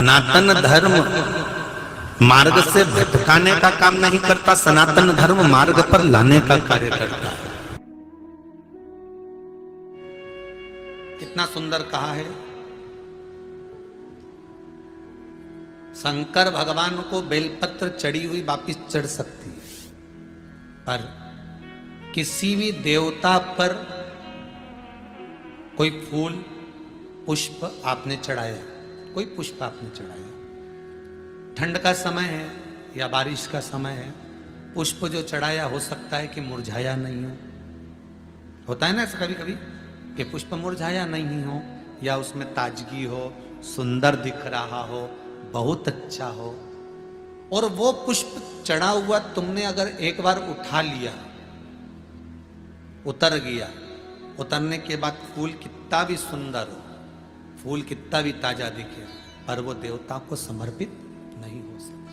सनातन धर्म मार्ग से भटकाने का काम नहीं करता, सनातन धर्म मार्ग पर लाने का कार्य करता है। कितना सुंदर कहा है। शंकर भगवान को बेलपत्र चढ़ी हुई वापिस चढ़ सकती है, पर किसी भी देवता पर कोई फूल पुष्प आपने चढ़ाया, कोई पुष्प आपने चढ़ाया, ठंड का समय है या बारिश का समय है, पुष्प जो चढ़ाया हो सकता है कि मुरझाया नहीं हो। होता है ना ऐसा कभी कभी कि पुष्प मुरझाया नहीं हो, या उसमें ताजगी हो, सुंदर दिख रहा हो, बहुत अच्छा हो। और वो पुष्प चढ़ा हुआ तुमने अगर एक बार उठा लिया, उतर गया, उतरने के बाद फूल कितना भी सुंदर हो, फूल कितना भी ताजा दिखे, पर वो देवता को समर्पित नहीं हो सकता।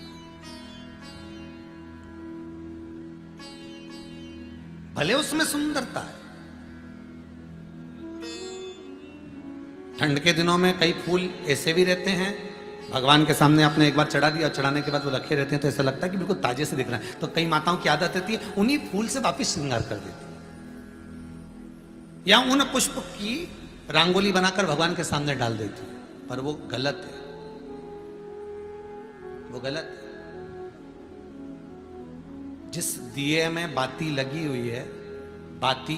भले उसमें सुंदरता है। ठंड के दिनों में कई फूल ऐसे भी रहते हैं, भगवान के सामने आपने एक बार चढ़ा दिया, चढ़ाने के बाद वो रखे रहते हैं तो ऐसा लगता है कि बिल्कुल ताजे से दिख रहा है। तो कई माताओं की आदत रहती है उन्हीं फूल से वापिस श्रृंगार कर देती है, या उन पुष्प की रंगोली बनाकर भगवान के सामने डाल देती है, पर वो गलत है, वो गलत है। जिस दिए में बाती लगी हुई है, बाती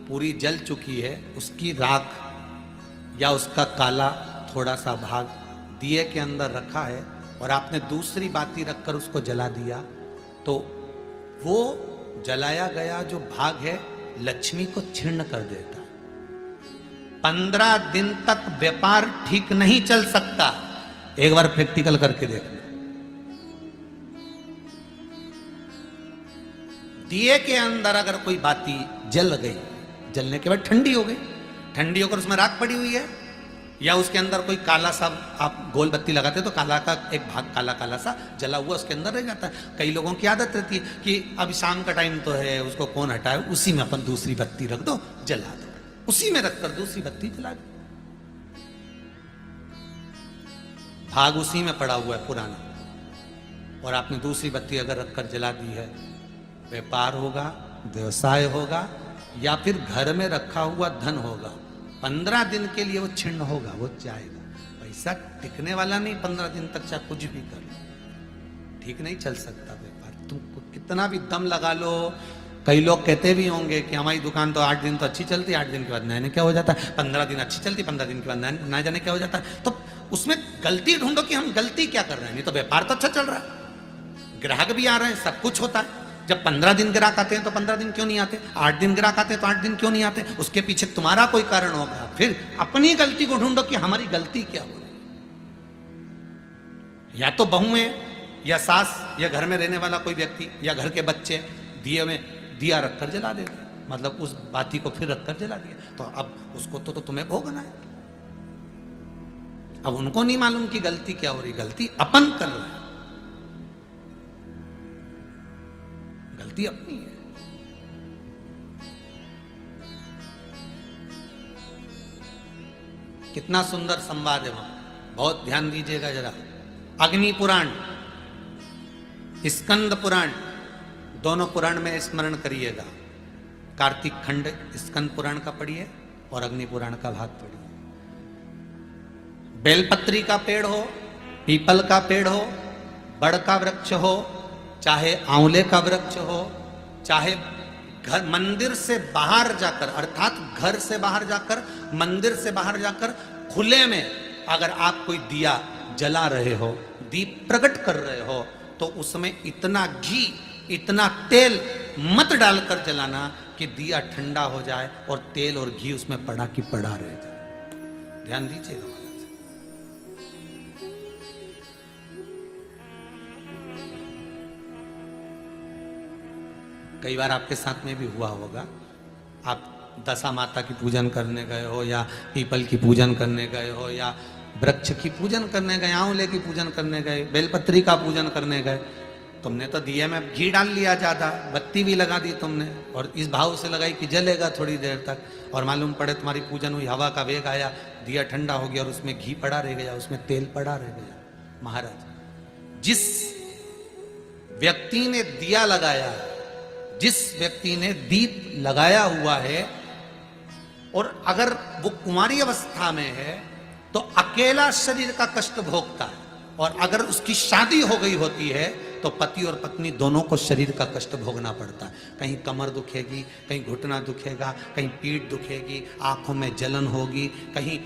पूरी जल चुकी है, उसकी राख या उसका काला थोड़ा सा भाग दिए के अंदर रखा है और आपने दूसरी बाती रखकर उसको जला दिया, तो वो जलाया गया जो भाग है लक्ष्मी को छीर्ण कर देता। 15 दिन तक व्यापार ठीक नहीं चल सकता। एक बार प्रैक्टिकल करके देखना। दिए के अंदर अगर कोई बाती जल गई, जलने के बाद ठंडी हो गई, ठंडी होकर उसमें राख पड़ी हुई है, या उसके अंदर कोई काला सा आप गोल बत्ती लगाते तो काला का एक भाग काला काला सा जला हुआ उसके अंदर रह जाता है। कई लोगों की आदत रहती है कि अब शाम का टाइम तो है, उसको कौन हटाए, उसी में अपन दूसरी बत्ती रख दो, जला दो, उसी में रखकर दूसरी बत्ती जला दो। भाग उसी में पड़ा हुआ है पुराना, और आपने दूसरी बत्ती अगर रखकर जला दी है, व्यापार होगा, व्यवसाय होगा, या फिर घर में रखा हुआ धन होगा, 15 दिन के लिए वो छिन्न होगा, वो जाएगा। पैसा टिकने वाला नहीं 15 दिन तक, चाहे कुछ भी कर लो, ठीक नहीं चल सकता व्यापार। तुम कितना भी दम लगा लो। कई लोग कहते भी होंगे कि हमारी दुकान तो 8 दिन तो अच्छी चलती है, 8 दिन के बाद नए क्या हो जाता है, 15 दिन अच्छी चलती, 15 दिन के बाद ना जाने क्या हो जाता है। तो उसमें गलती ढूंढो कि हम गलती क्या कर रहे हैं। नहीं तो व्यापार तो अच्छा चल रहा है, ग्राहक भी आ रहे हैं, सब कुछ होता है। जब 15 दिन ग्राहक आते हैं तो 15 दिन क्यों नहीं आते, 8 दिन ग्राहक आते हैं तो 8 दिन क्यों नहीं आते। उसके पीछे तुम्हारा कोई कारण होगा। फिर अपनी गलती को ढूंढो कि हमारी गलती क्या हो रही। या तो बहू है, या सास, या घर में रहने वाला कोई व्यक्ति, या घर के बच्चे दिए में दिया रखकर जला देते, मतलब उस बाती को फिर रखकर जला दिया, तो अब उसको तो तुम्हें भोगना है। अब उनको नहीं मालूम कि गलती क्या हो रही, गलती अपन कर रहे हैं, गलती अपनी है। कितना सुंदर संवाद है वहां, बहुत ध्यान दीजिएगा जरा। अग्नि पुराण, स्कंद पुराण, दोनों पुराण में स्मरण करिएगा। कार्तिक खंड स्कंद पुराण का पढ़िए और अग्नि पुराण का भाग पढ़िए। बेलपत्री का पेड़ हो, पीपल का पेड़ हो, बड़ का वृक्ष हो, चाहे आंवले का वृक्ष हो, चाहे घर मंदिर से बाहर जाकर, अर्थात घर से बाहर जाकर, मंदिर से बाहर जाकर खुले में अगर आप कोई दिया जला रहे हो, दीप प्रकट कर रहे हो, तो उसमें इतना घी, इतना तेल मत डालकर जलाना कि दिया ठंडा हो जाए और तेल और घी उसमें पड़ा की पड़ा रह जाए। ध्यान दीजिएगा। कई बार आपके साथ में भी हुआ होगा, आप दशा माता की पूजन करने गए हो, या पीपल की पूजन करने गए हो, या वृक्ष की पूजन करने गए, आंवले की पूजन करने गए, बेलपत्री का पूजन करने गए। तुमने तो दिए में घी डाल लिया ज़्यादा, बत्ती भी लगा दी तुमने, और इस भाव से लगाई कि जलेगा थोड़ी देर तक, और मालूम पड़े तुम्हारी पूजन हुई, हवा का वेग आया, दिया ठंडा हो गया और उसमें घी पड़ा रह गया, उसमें तेल पड़ा रह गया। महाराज, जिस व्यक्ति ने दिया लगाया है, जिस व्यक्ति ने दीप लगाया हुआ है, और अगर वो कुंवारी अवस्था में है तो अकेला शरीर का कष्ट भोगता है, और अगर उसकी शादी हो गई होती है तो पति और पत्नी दोनों को शरीर का कष्ट भोगना पड़ता है। कहीं कमर दुखेगी, कहीं घुटना दुखेगा, कहीं पीठ दुखेगी, आंखों में जलन होगी, कहीं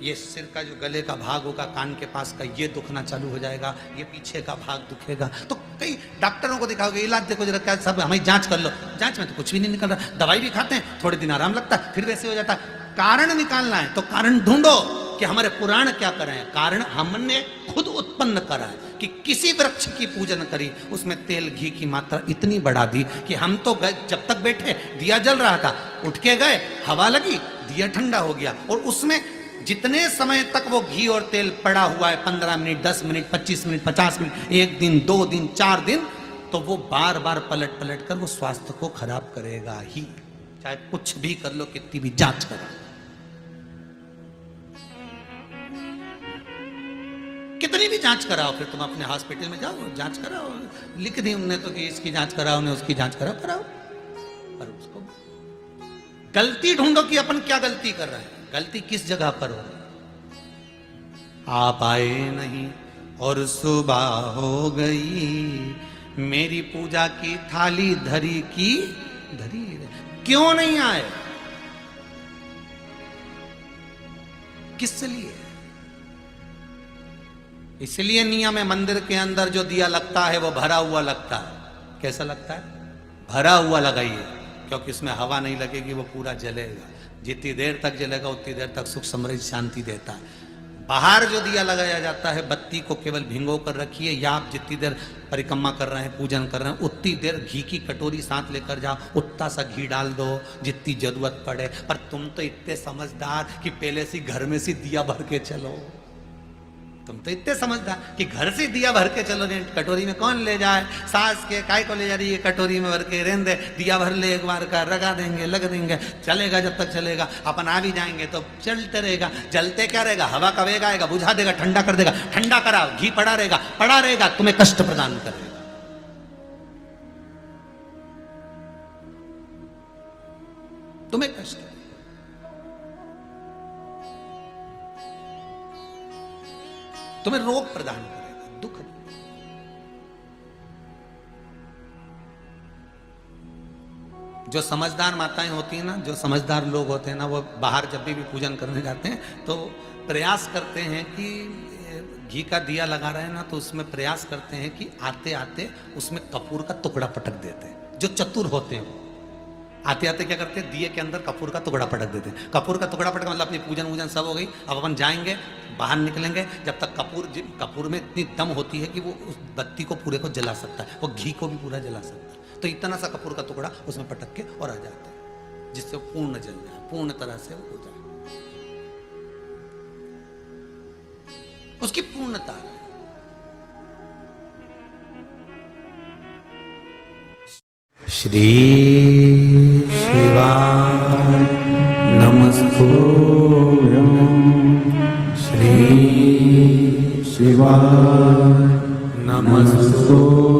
ये सिर का जो गले का भाग होगा, कान के पास का ये दुखना चालू हो जाएगा, ये पीछे का भाग दुखेगा। तो कई डॉक्टरों को दिखाओगे, इलाज देखो जरा, क्या सब हमें जांच कर लो, जांच में तो कुछ भी नहीं निकल रहा, दवाई भी खाते हैं, थोड़े दिन आराम लगता है, फिर वैसे हो जाता है। कारण निकालना है तो कारण ढूंढो कि हमारे पुराण क्या कर रहे हैं। कारण हमने खुद उत्पन्न करा है कि किसी वृक्ष की पूजन करी, उसमें तेल घी की मात्रा इतनी बढ़ा दी कि हम तो जब तक बैठे दिया जल रहा था, उठ के गए, हवा लगी, दिया ठंडा हो गया, और उसमें जितने समय तक वो घी और तेल पड़ा हुआ है, 15 मिनट, 10 मिनट, 25 मिनट, 50 मिनट, 1 दिन, 2 दिन, 4 दिन, तो वो बार बार पलट पलट कर वो स्वास्थ्य को खराब करेगा ही, चाहे कुछ भी कर लो, कितनी भी जांच करो। कितनी भी जांच कराओ, फिर तुम अपने हॉस्पिटल में जाओ, जांच कराओ, लिख दी उन्होंने तो कि इसकी जांच कराओ, उन्हें उसकी जांच कराओ, पर उसको गलती ढूंढो कि अपन क्या गलती कर रहे हैं, गलती किस जगह पर हो। आप आए नहीं और सुबह हो गई, मेरी पूजा की थाली धरी की धरी, क्यों नहीं आए, किस लिए? इसलिए नियम है, मंदिर के अंदर जो दिया लगता है वो भरा हुआ लगता है। कैसा लगता है? भरा हुआ लगाइए, क्योंकि इसमें हवा नहीं लगेगी, वो पूरा जलेगा। जितनी देर तक जलेगा उतनी देर तक सुख समृद्धि शांति देता है। बाहर जो दिया लगाया जाता है, बत्ती को केवल भिंगो कर रखिए, या आप जितनी देर परिक्रमा कर रहे हैं, पूजन कर रहे हैं, उतनी देर घी की कटोरी साथ लेकर जाओ, उतना सा घी डाल दो जितनी जरूरत पड़े। पर तुम तो इतने समझदार कि पहले से घर में से दिया भर के चलो, तुम तो इतने समझदार कि घर से दिया भर के चलो, कटोरी में कौन ले जाए, सास के काय को ले जा रही है, कटोरी में भर के रहने दे, दिया भर ले एक बार का, लगा देंगे, लग देंगे, चलेगा जब तक चलेगा, अपन आ भी जाएंगे तो चलते रहेगा। जलते क्या रहेगा? हवा का वेग आएगा, बुझा देगा, ठंडा कर देगा, ठंडा करा, घी पड़ा रहेगा, तुम्हें कष्ट प्रदान करेगा। तुम्हें कष्ट, तुम्हें रोग प्रदान करेगा, दुख। जो समझदार माताएं होती हैं ना, जो समझदार लोग होते हैं ना, वो बाहर जब भी पूजन करने जाते हैं तो प्रयास करते हैं कि घी का दिया लगा रहे हैं ना, तो उसमें प्रयास करते हैं कि आते आते उसमें कपूर का टुकड़ा पटक देते हैं। जो चतुर होते हैं आते आते क्या करते हैं, दिए के अंदर कपूर का टुकड़ा पटक देते हैं। कपूर का टुकड़ा पटक मतलब अपनी पूजन वूजन सब हो गई, अब अपन जाएंगे, बाहर निकलेंगे, जब तक कपूर में इतनी दम होती है कि वो उस बत्ती को पूरे को जला सकता है, वो घी को भी पूरा जला सकता है। तो इतना सा कपूर का टुकड़ा उसमें पटक के और आ जाता है, जिससे वो पूर्ण जल जाए, पूर्ण तरह से हो जाए, उसकी पूर्णता है। श्री शिवाय नमस्तुभ्यं, श्री शिवाय नमस्तुभ्यं।